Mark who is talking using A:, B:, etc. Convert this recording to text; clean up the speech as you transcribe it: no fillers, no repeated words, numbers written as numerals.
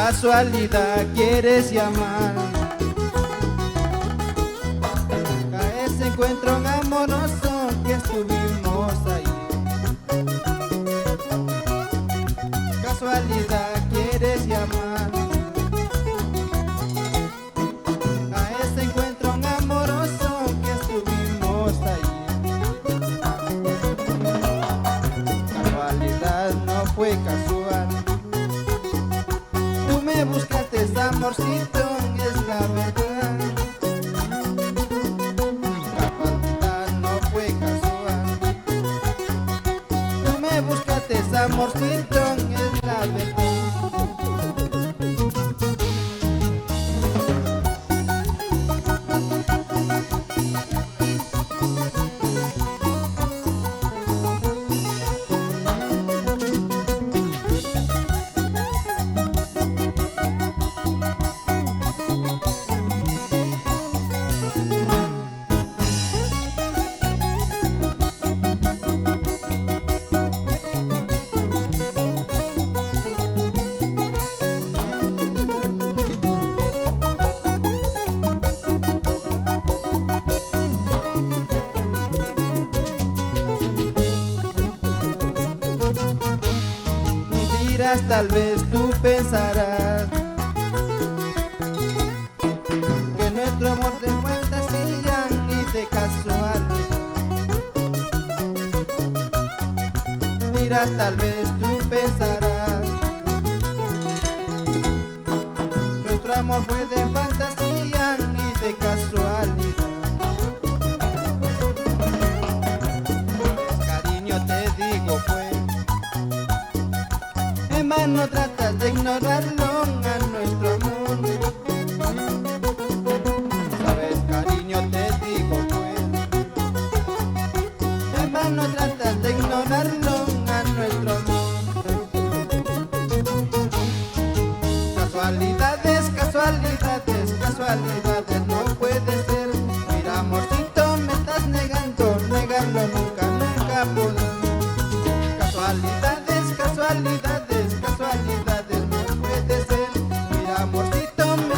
A: casualidad quieres llamar a ese encuentro amoroso que estuvimos ahí. Casualidad quieres llamar a ese encuentro amoroso que estuvimos ahí. Casualidad no fue casual. Tú me buscaste, amorcito, es la verdad. Casualidad no fue casual. Tú me buscaste, amorcito, es la verdad. Tal vez tú pensarás que nuestro amor de fantasía y de casualidad. Miras, tal vez tú pensarás nuestro amor fue de fantasía y de casualidad. Pues, cariño, te digo pues, no tratas de ignorarlo a nuestro amor. Sabes, cariño, te digo pues, hermano, tratas de ignorarlo a nuestro amor. Casualidades, casualidades, casualidades, no puede ser. Mira, amorcito, me estás negando, negarlo nunca, nunca podrás. Casualidades, casualidades, casualidades, no puede ser. Mira, amorcito, me